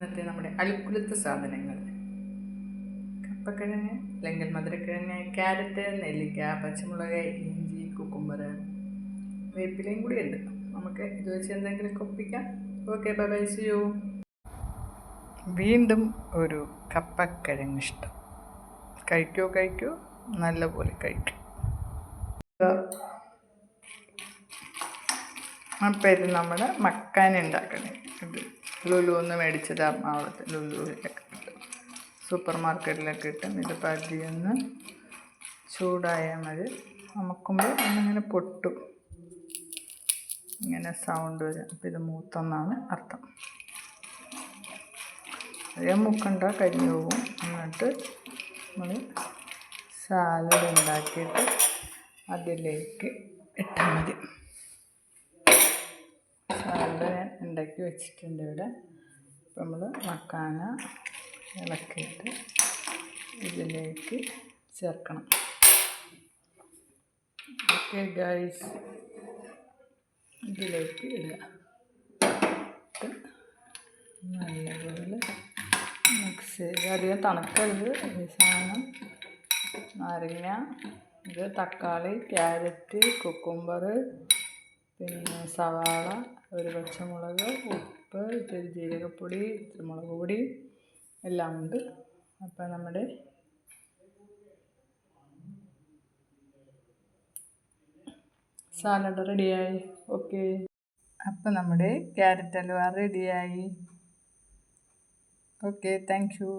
ഇന്നത്തെ നമ്മുടെ അൽക്കുലത്തെ സാധനങ്ങൾ: കപ്പക്കിഴങ്ങ് അല്ലെങ്കിൽ മധുരക്കിഴങ്ങ്, ക്യാരറ്റ്, നെല്ലിക്ക, പച്ചമുളക്, ഇഞ്ചി, കുക്കുംബർ, വേപ്പിലയും കൂടി ഉണ്ട്. നമുക്ക് ഇത് വെച്ച് എന്തെങ്കിലും ഒപ്പിക്കാം. Okay, bye bye, see you. വീണ്ടും ഒരു കപ്പക്കിഴങ്ങ് ഇഷ്ടം. കഴിക്കൂ, നല്ലപോലെ കഴിക്കൂ. അപ്പം ഇത് നമ്മൾ മക്കാൻ ഉണ്ടാക്കണേ. ഇത് ലുലു ഒന്ന് മേടിച്ചത് എറണാകുളത്ത് ലുലുവിലൊക്കെ കിട്ടും, സൂപ്പർ മാർക്കറ്റിലൊക്കെ കിട്ടും. ഇത് പതിയൊന്ന് ചൂടായാൽ മതി. നമുക്കുമ്പോൾ ഒന്നിങ്ങനെ പൊട്ടും, ഇങ്ങനെ സൗണ്ട് വരും. അപ്പം ഇത് മൂത്തെന്നാണ് അർത്ഥം. അതേ മുക്കണ്ട, കരിഞ്ഞു പോകും. എന്നിട്ട് നമ്മൾ സാലഡ് ഉണ്ടാക്കിയിട്ട് അതിലേക്ക് ഇട്ടാൽ മതി. സാലഡ് ഞാൻ ഉണ്ടാക്കി വെച്ചിട്ടുണ്ട് ഇവിടെ. അപ്പം നമ്മൾ മക്കാന ഇളക്കിയിട്ട് ഇതിലേക്ക് ചേർക്കണം. ഓക്കെ ഗൈസ്, ഇതിലേക്ക് ഇടുക. നല്ലപോലെ മിക്സ് ചെയ്ത്, അധികം തണുക്കരുത് ഈ സാധനം. നാരങ്ങ, ഇത് തക്കാളി, ക്യാരറ്റ്, കുക്കുംബർ, പിന്നെ സവാള, ഒരു പച്ചമുളക്, ഉപ്പ്, ഇത്തിരി ജീരകപ്പൊടി, ഇത്തിരി മുളക് പൊടി എല്ലാം ഉണ്ട്. അപ്പം നമ്മുടെ സാലഡ് റെഡിയായി. ഓക്കെ, അപ്പം നമ്മുടെ ക്യാരറ്റ് ഹൽവ റെഡിയായി. Okay, thank you.